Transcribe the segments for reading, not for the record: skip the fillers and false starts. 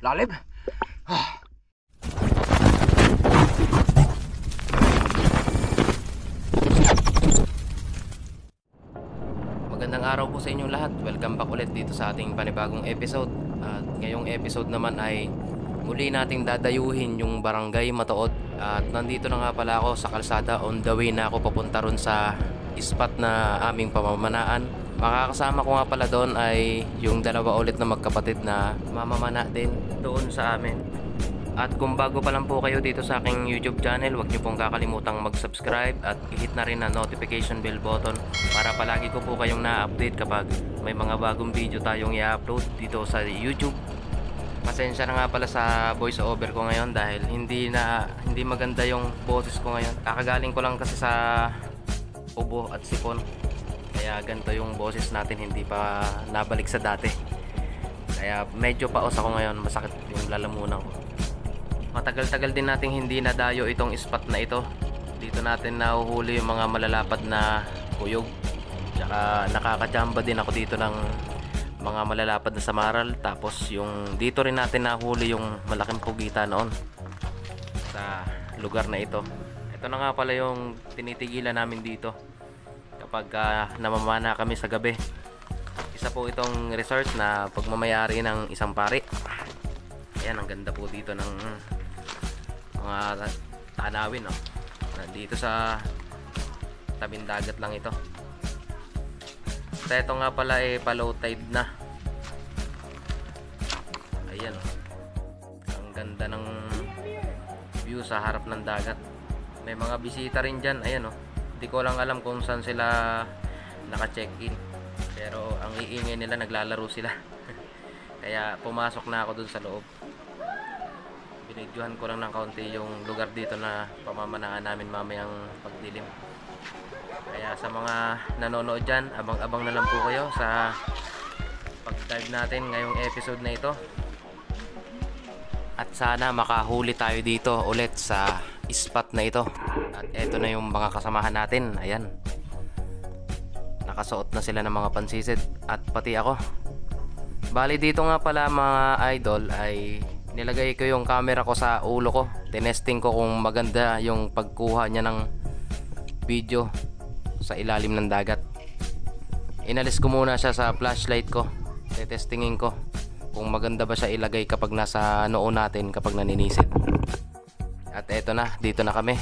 Lalim. Magandang araw po sa inyong lahat. Welcome back ulit dito sa ating panibagong episode. At ngayong episode naman ay muli nating dadayuhin yung barangay Matuod. At nandito na nga pala ako sa kalsada. On the way na ako papunta ron sa spot na aming pamamanaan. Makakasama ko nga pala doon ay yung dalawa ulit na magkapatid na mamamana din doon sa amin. At kung bago pa lang po kayo dito sa aking YouTube channel, huwag niyo pong kakalimutang mag-subscribe at i-hit na rin ang notification bell button para palagi ko po kayong na-update kapag may mga bagong video tayong i-upload dito sa YouTube. Pasensya na nga pala sa voice over ko ngayon dahil hindi maganda yung boses ko ngayon. Kakagaling ko lang kasi sa ubo at sipon. Kaya ganito yung boses natin, hindi pa nabalik sa dati. Kaya medyo paos ako ngayon, masakit yung lalamunan ko. Matagal-tagal din nating hindi nadayo itong spot na ito. Dito natin nahuhuli yung mga malalapad na kuyog. Tsaka nakakachamba din ako dito ng mga malalapad na samaral. Tapos yung dito rin natin nahuli yung malaking pugita noon sa lugar na ito. Ito na nga pala yung tinitigilan namin dito kapag namamana kami sa gabi. Isa po itong resort na pagmamayari ng isang pari. Ayan, ang ganda po dito ng mga tanawin, no? Nandito sa tabing dagat lang ito. Ito nga pala ay pa-low tide na. Ayan, ang ganda ng view sa harap ng dagat. May mga bisita rin dyan. Ayan, hindi ko lang alam kung saan sila naka-check-in, pero ang iingay nila, naglalaro sila. Kaya pumasok na ako dun sa loob. Binidyohan ko lang ng kaunti yung lugar dito na pamamanaan namin mamayang pagdilim. Kaya sa mga nanonood dyan, abang-abang na lang po kayo sa pag-dive natin ngayong episode na ito. At sana makahuli tayo dito ulit sa spot na ito. At eto na yung mga kasamahan natin. Ayan, nakasuot na sila ng mga pansisid at pati ako. Bali dito nga pala mga idol ay nilagay ko yung camera ko sa ulo ko. Tinesting ko kung maganda yung pagkuha niya ng video sa ilalim ng dagat. Inalis ko muna siya sa flashlight ko. Tetestingin ko kung maganda ba siya ilagay kapag nasa noo natin kapag naninisid. At eto na, dito na kami.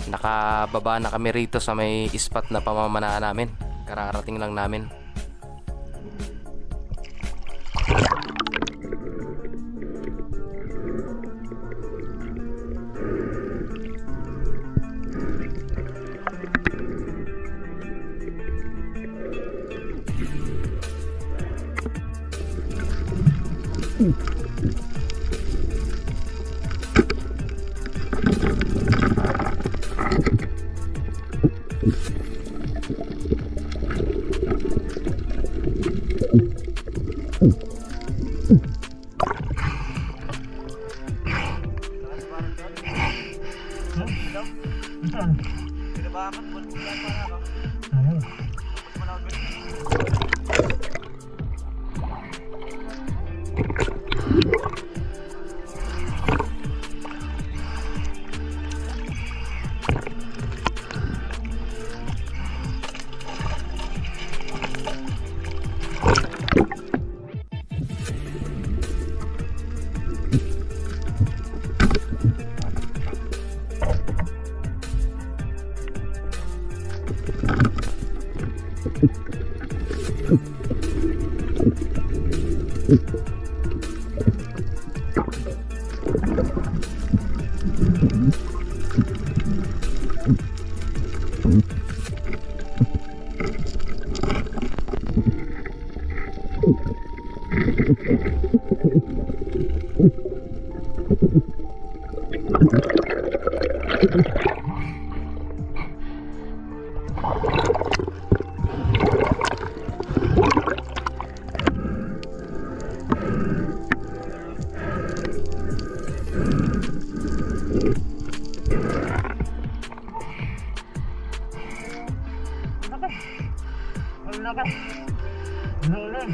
Nakababa na kami rito sa may spot na pamamanaan namin. Kararating lang namin. Lakas. Lalim.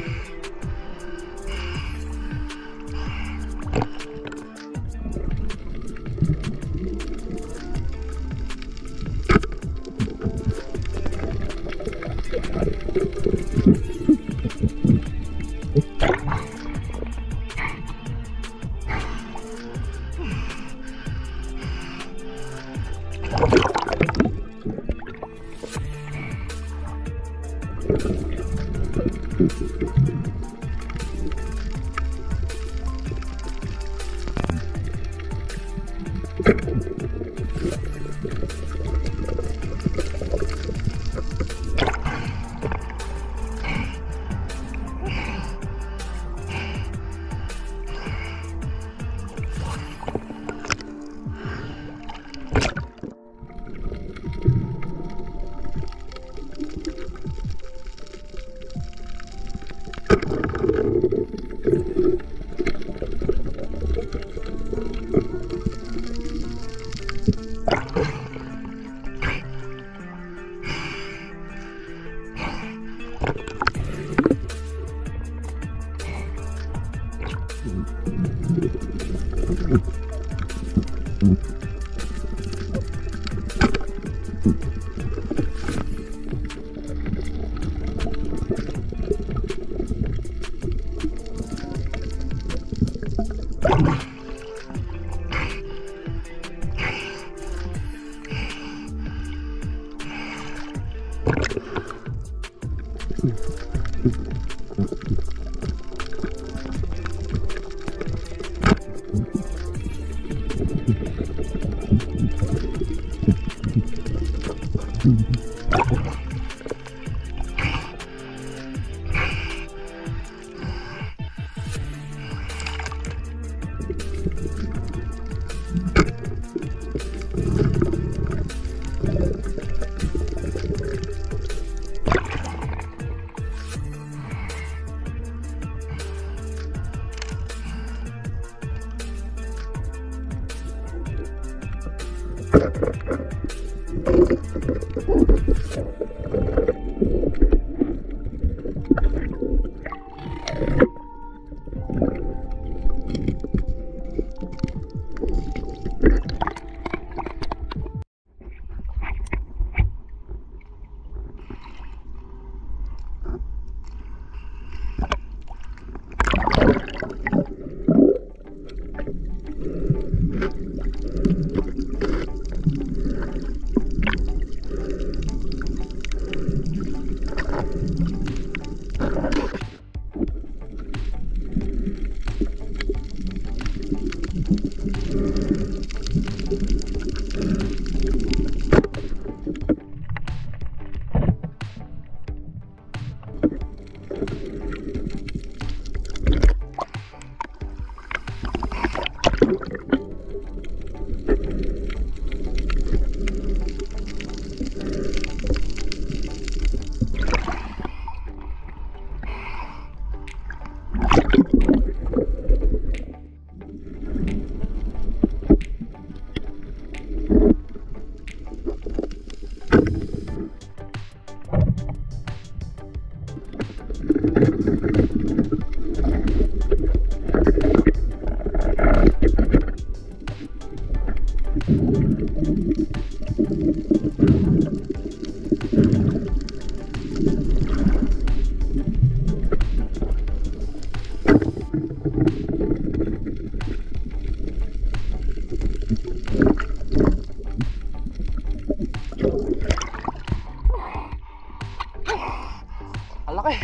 Ang laki.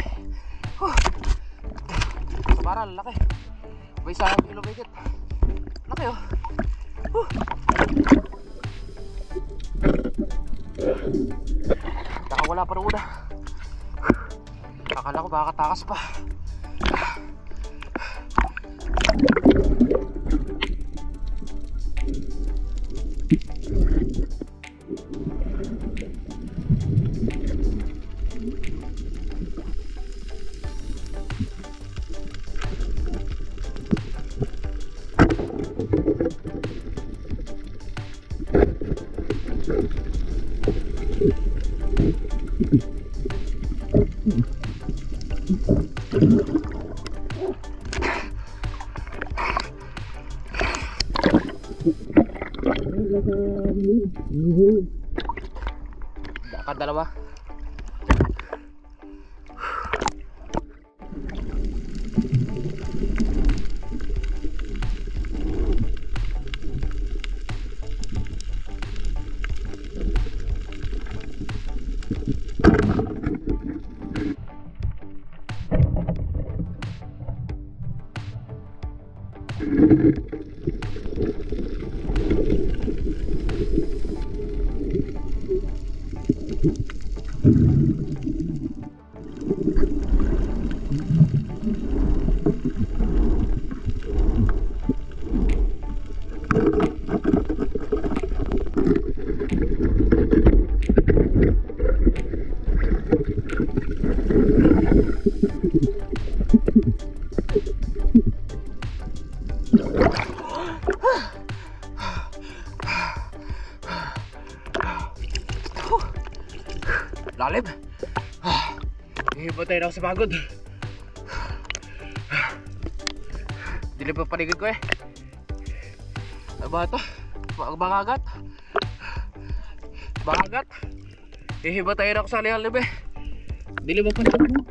Para ang laki. May isang kilo bigit. Laki oh. Nakawala pa rin una. Akala ko baka takas pa. Dalawa. Lalim. Hihipotay na ako sa pagod. Dilim pa paligid ko eh. Ano ba ito? Bangagat. Bangagat. Hihipotay na ako sa lihalib eh. Dilim pa paligid ko.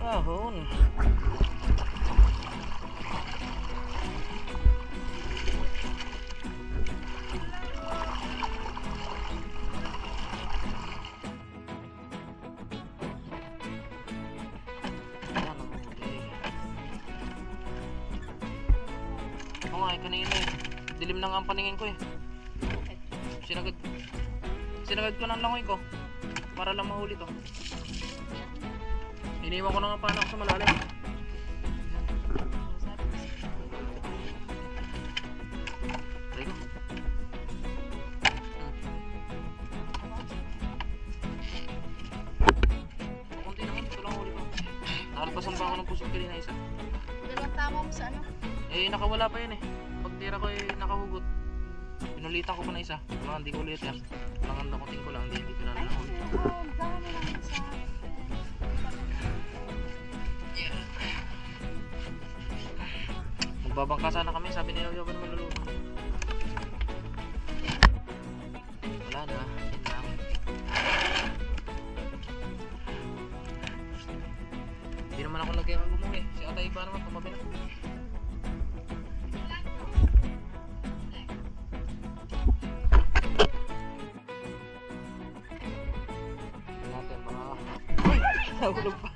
Ahon. Oo nga eh, kanina eh. Dilim na nga ang paningin ko eh. Sinagad ko ng langoy ko para lang mahuli to. Iniwan ko na nga panak sa malalim. Try ko. Kunti naman, ito lang huli ko. Nakalpasan pa ako ng pusok kanina isa. Dalawang tama mo sa ano? Eh, nakawala pa yun eh. Pagtira ko eh, nakahugot. Pinulitan ko pa na isa. Kailangan hindi ko ulit yan. Kailangan nakutin ko lang, hindi ko na nakahuli. Dami lang sa... Magbabangka sana kami, sabi ni Yoyo ba naman luluto. Wala na, yun lang. Hindi naman ako nagkaya bumuhi. Si Ata Iba naman, tumabi na. Natin mga... Uy! Nahulog pa.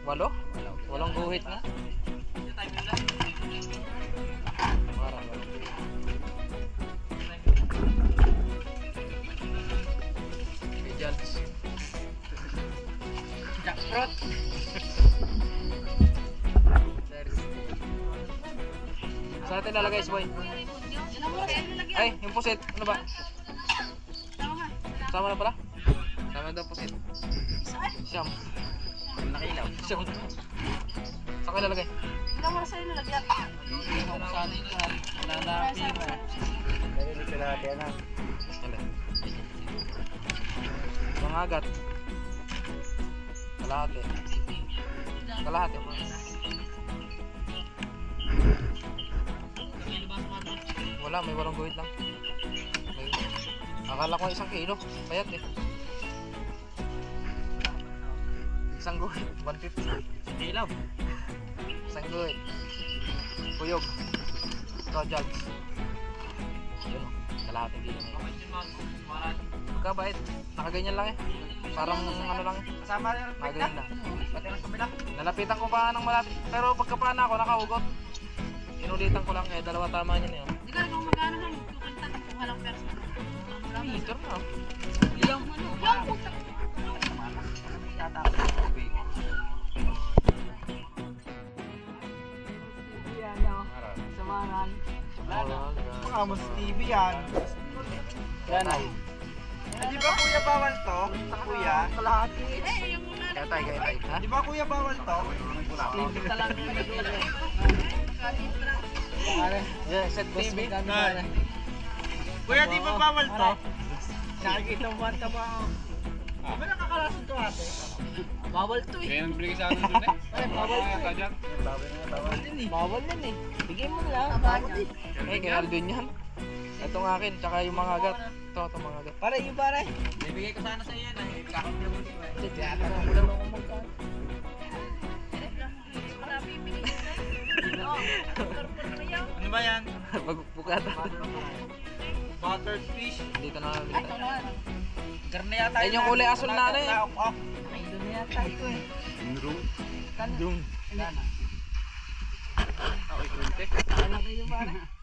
Walo? Walang guhit na? Jackfruit. Saan natin lalagay, boy? Ay, yung pusit. Ano ba? Sama na pala? Sama na daw pusit. Siyam. Nakilaw. Siyam. Saan kayo lalagay? Ilang oras sa'yo nalagyan? Wala na pira. Narinig ka natin na. Mangagat. Kalahati. Kalahati mo. Wala, may walang guhit lang. Akala ko 1 kilo. Payat eh. Isang guhit, 150. Ilaw. Isang guhit. Kuyog. Rojags. Yun o. Kalahating kilo. Magkabait. Nakaganyan lang eh. Parang ano lang eh. Kasama rin Nakaganyan lang. pati ng kabila. Nalapitan ko pa ng malapit. Pero pagkapana ako, nakahugot. Inulitan ko lang eh. 2 tama niya niyo. Ikaw kung magkano man, kukanta kung walang pers. Meter na. Yung puta. Samaran. Amos TV yan. Yan ay. Di ba kuya bawal to? Sa kuya? Kalahati. Eh, yung mga Gatay. Ha? Di ba kuya bawal to? TV talaga yung nagdala. Yeah, set TV. Kuya, di ba bawal to? Nakikita mo ba ba? Di ba nakakalasan to ate? Bawal to eh. Kaya nag-break sa akin doon eh. Ay, bawal to. Kajak. Bawal yan eh. Bigay mo na lang. Bawal eh. Eh, kay Alvin yan. Itong akin, tsaka yung mga gat. Ito mga gat. Pare, yung pare. Bibigay ko sana sa iyo yan eh. Kakot na mo din eh. Wala mo kung magkano. wala bibigay ko sa'yo. Oh, turpon mo yan. Ano ba yan? Pagpukata. Buttered fish. Dito na lang. Ay, tawag. Garne yata Ayun yung kulay asul na eh. Ay, doon na yata ito eh. Dung. Wala na. Ako 20. Wala kayo para.